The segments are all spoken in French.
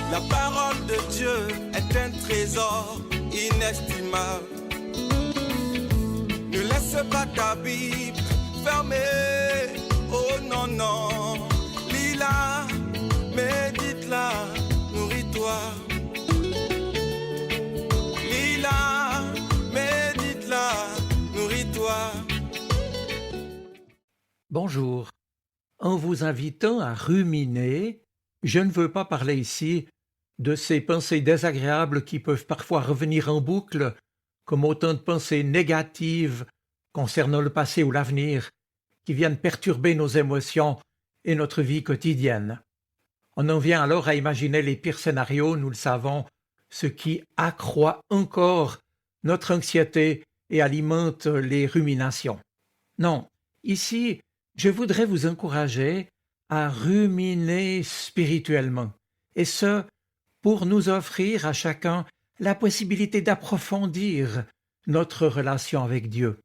La parole de Dieu est un trésor inestimable. Ne laisse pas ta Bible fermée. Oh non, non. Lis-la, médite-la, nourris-toi. Lis-la, médite-la, nourris-toi. Bonjour. En vous invitant à ruminer, je ne veux pas parler ici de ces pensées désagréables qui peuvent parfois revenir en boucle, comme autant de pensées négatives concernant le passé ou l'avenir, qui viennent perturber nos émotions et notre vie quotidienne. On en vient alors à imaginer les pires scénarios, nous le savons, ce qui accroît encore notre anxiété et alimente les ruminations. Non, ici, je voudrais vous encourager à ruminer spirituellement, et ce, pour nous offrir à chacun la possibilité d'approfondir notre relation avec Dieu.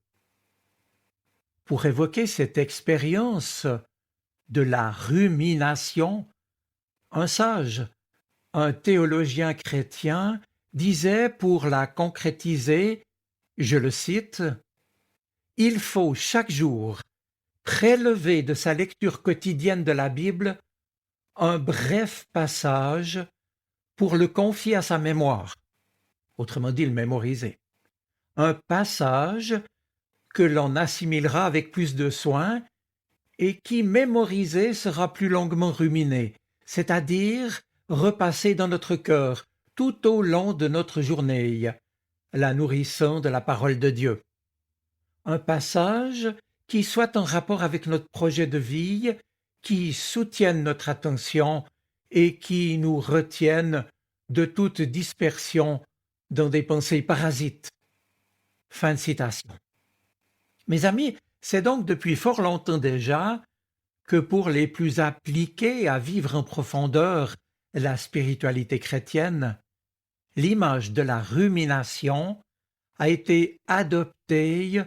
Pour évoquer cette expérience de la rumination, un sage, un théologien chrétien, disait pour la concrétiser, je le cite, « Il faut chaque jour prélever de sa lecture quotidienne de la Bible un bref passage pour le confier à sa mémoire, autrement dit le mémoriser. Un passage que l'on assimilera avec plus de soin et qui, mémorisé, sera plus longuement ruminé, c'est-à-dire repassé dans notre cœur tout au long de notre journée, la nourrissant de la parole de Dieu. Un passage qui soit en rapport avec notre projet de vie, qui soutienne notre attention et qui nous retienne de toute dispersion dans des pensées parasites. » Fin de citation. Mes amis, c'est donc depuis fort longtemps déjà que pour les plus appliqués à vivre en profondeur la spiritualité chrétienne, l'image de la rumination a été adoptée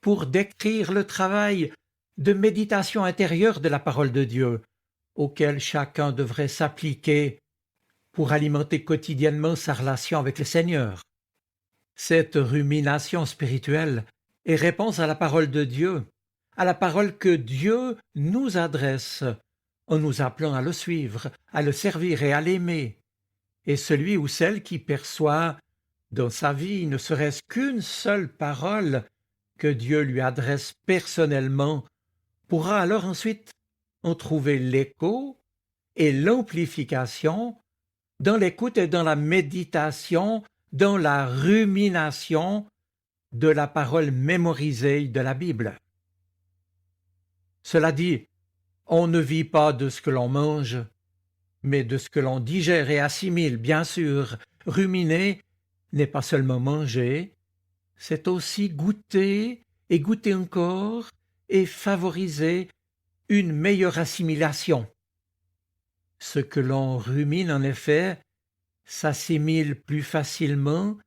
pour décrire le travail de méditation intérieure de la parole de Dieu, auquel chacun devrait s'appliquer pour alimenter quotidiennement sa relation avec le Seigneur. Cette rumination spirituelle est réponse à la parole de Dieu, à la parole que Dieu nous adresse en nous appelant à le suivre, à le servir et à l'aimer. Et celui ou celle qui perçoit dans sa vie ne serait-ce qu'une seule parole que Dieu lui adresse personnellement pourra alors ensuite en trouver l'écho et l'amplification dans l'écoute et dans la méditation, dans la rumination de la parole mémorisée de la Bible. Cela dit, on ne vit pas de ce que l'on mange, mais de ce que l'on digère et assimile, bien sûr. Ruminer n'est pas seulement manger, c'est aussi goûter et goûter encore et favoriser une meilleure assimilation. Ce que l'on rumine, en effet, s'assimile plus facilement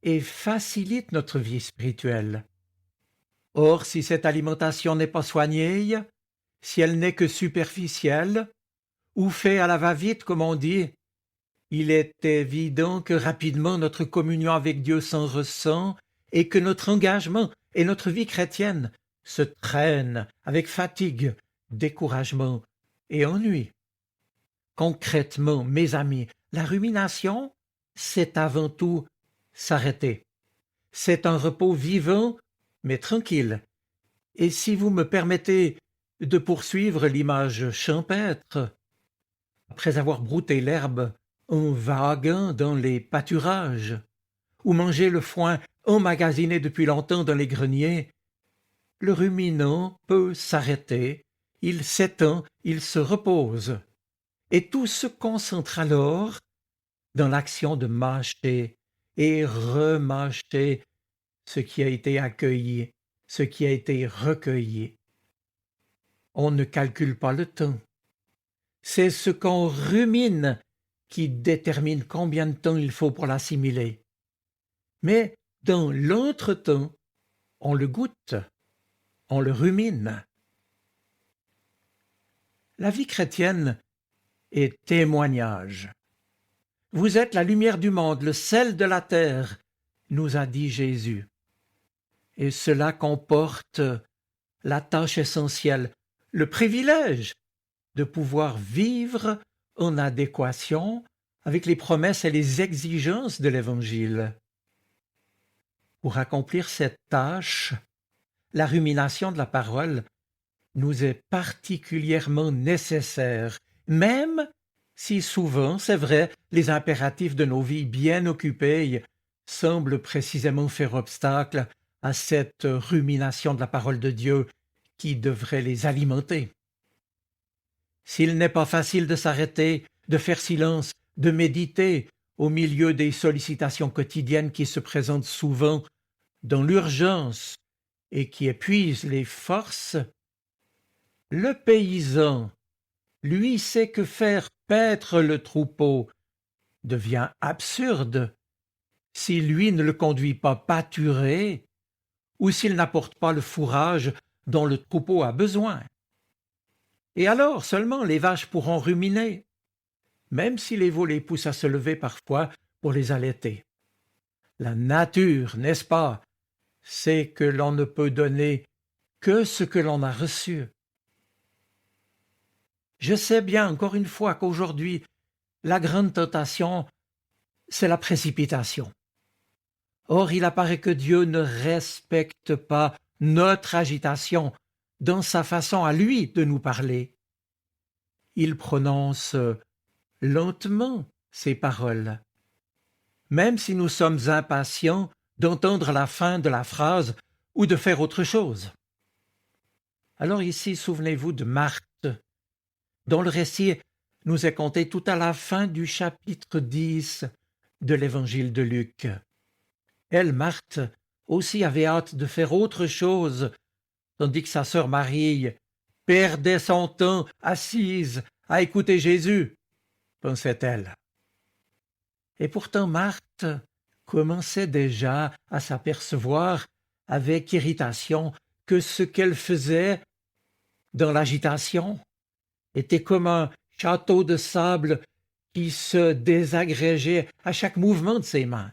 et facilite notre vie spirituelle. Or, si cette alimentation n'est pas soignée, si elle n'est que superficielle, ou fait à la va-vite, comme on dit, il est évident que rapidement notre communion avec Dieu s'en ressent et que notre engagement et notre vie chrétienne se traînent avec fatigue, découragement et ennui. Concrètement, mes amis, la rumination, c'est avant tout s'arrêter. C'est un repos vivant, mais tranquille. Et si vous me permettez de poursuivre l'image champêtre, après avoir brouté l'herbe en vaguant dans les pâturages, ou mangé le foin emmagasiné depuis longtemps dans les greniers, le ruminant peut s'arrêter, il s'étend, il se repose, et tout se concentre alors dans l'action de mâcher et remâcher ce qui a été accueilli, ce qui a été recueilli. On ne calcule pas le temps. C'est ce qu'on rumine qui détermine combien de temps il faut pour l'assimiler. Mais dans l'entretemps, on le goûte, on le rumine. La vie chrétienne est témoignage. Vous êtes la lumière du monde, le sel de la terre, nous a dit Jésus. Et cela comporte la tâche essentielle, le privilège de pouvoir vivre en adéquation avec les promesses et les exigences de l'Évangile. Pour accomplir cette tâche, la rumination de la parole nous est particulièrement nécessaire, même si souvent, c'est vrai, les impératifs de nos vies bien occupées semblent précisément faire obstacle à cette rumination de la parole de Dieu qui devrait les alimenter. S'il n'est pas facile de s'arrêter, de faire silence, de méditer au milieu des sollicitations quotidiennes qui se présentent souvent dans l'urgence et qui épuisent les forces, le paysan, lui, sait que faire paître le troupeau devient absurde si lui ne le conduit pas pâturer ou s'il n'apporte pas le fourrage dont le troupeau a besoin. Et alors seulement les vaches pourront ruminer, même si les veaux les poussent à se lever parfois pour les allaiter. La nature, n'est-ce pas, c'est que l'on ne peut donner que ce que l'on a reçu. Je sais bien, encore une fois, qu'aujourd'hui, la grande tentation, c'est la précipitation. Or, il apparaît que Dieu ne respecte pas notre agitation dans sa façon à lui de nous parler. Il prononce lentement ses paroles, même si nous sommes impatients d'entendre la fin de la phrase ou de faire autre chose. Alors ici, souvenez-vous de Marthe, dont le récit nous est conté tout à la fin du chapitre 10 de l'Évangile de Luc. Elle, Marthe, aussi avait hâte de faire autre chose, tandis que sa sœur Marie perdait son temps assise à écouter Jésus, pensait-elle. Et pourtant Marthe commençait déjà à s'apercevoir avec irritation que ce qu'elle faisait dans l'agitation était comme un château de sable qui se désagrégeait à chaque mouvement de ses mains.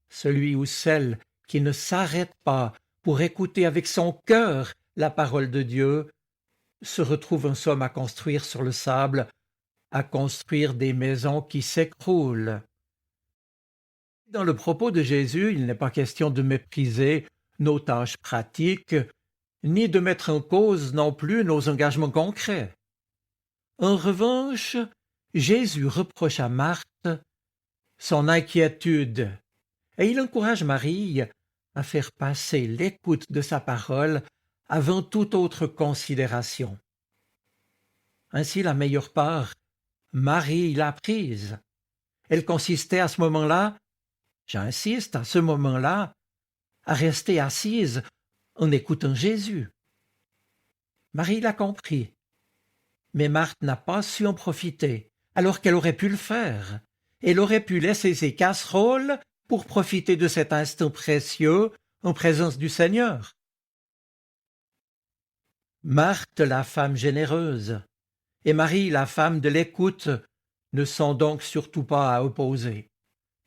Celui ou celle qui ne s'arrête pas pour écouter avec son cœur la parole de Dieu se retrouve en somme à construire sur le sable, à construire des maisons qui s'écroulent. Dans le propos de Jésus, il n'est pas question de mépriser nos tâches pratiques, ni de mettre en cause non plus nos engagements concrets. En revanche, Jésus reproche à Marthe son inquiétude et il encourage Marie à faire passer l'écoute de sa parole avant toute autre considération. Ainsi, la meilleure part, Marie l'a prise. Elle consistait à ce moment-là, j'insiste, à ce moment-là, à rester assise en écoutant Jésus. Marie l'a compris, mais Marthe n'a pas su en profiter, alors qu'elle aurait pu le faire. Elle aurait pu laisser ses casseroles pour profiter de cet instant précieux en présence du Seigneur. Marthe, la femme généreuse, et Marie, la femme de l'écoute, ne sont donc surtout pas à opposer.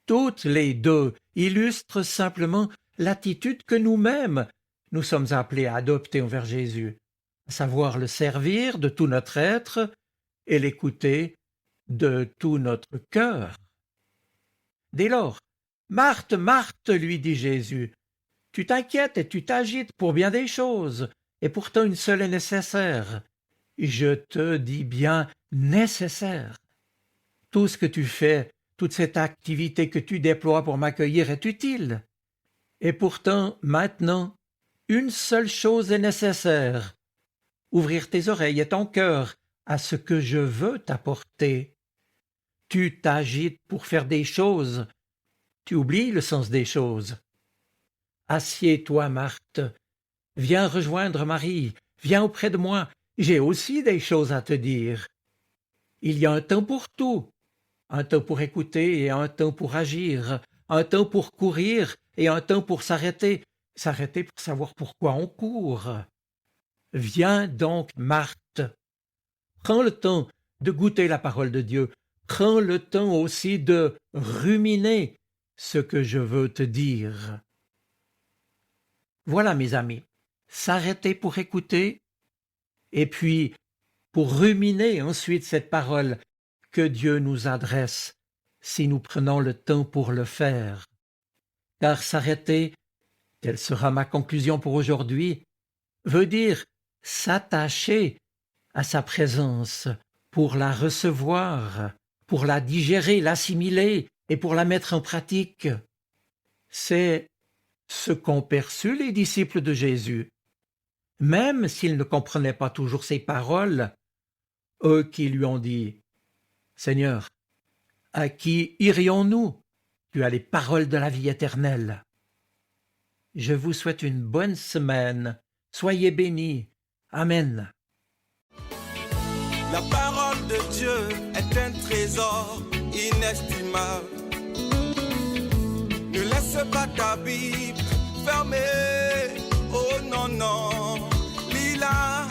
Toutes les deux illustrent simplement l'attitude que nous-mêmes nous sommes appelés à adopter envers Jésus, à savoir le servir de tout notre être et l'écouter de tout notre cœur. Dès lors, « Marthe, Marthe, lui dit Jésus, tu t'inquiètes et tu t'agites pour bien des choses, et pourtant une seule est nécessaire. Je te dis bien nécessaire. Tout ce que tu fais, toute cette activité que tu déploies pour m'accueillir est utile. Et pourtant, maintenant, une seule chose est nécessaire. Ouvrir tes oreilles et ton cœur à ce que je veux t'apporter. Tu t'agites pour faire des choses. Tu oublies le sens des choses. Assieds-toi, Marthe. Viens rejoindre Marie. Viens auprès de moi. J'ai aussi des choses à te dire. Il y a un temps pour tout. Un temps pour écouter et un temps pour agir. Un temps pour courir et un temps pour s'arrêter. S'arrêter pour savoir pourquoi on court. Viens donc, Marthe. Prends le temps de goûter la parole de Dieu. prends le temps aussi de ruminer ce que je veux te dire. Voilà, mes amis, s'arrêter pour écouter et puis pour ruminer ensuite cette parole que Dieu nous adresse si nous prenons le temps pour le faire. Car s'arrêter, telle sera ma conclusion pour aujourd'hui, veut dire s'attacher à sa présence pour la recevoir, pour la digérer, l'assimiler et pour la mettre en pratique. C'est ce qu'ont perçu les disciples de Jésus. Même s'ils ne comprenaient pas toujours ses paroles, eux qui lui ont dit « Seigneur, à qui irions-nous? Tu as les paroles de la vie éternelle. » Je vous souhaite une bonne semaine. Soyez bénis. Amen. La parole de Dieu est un trésor inestimable. Ne laisse pas ta Bible fermée. Oh non, non. Lis-la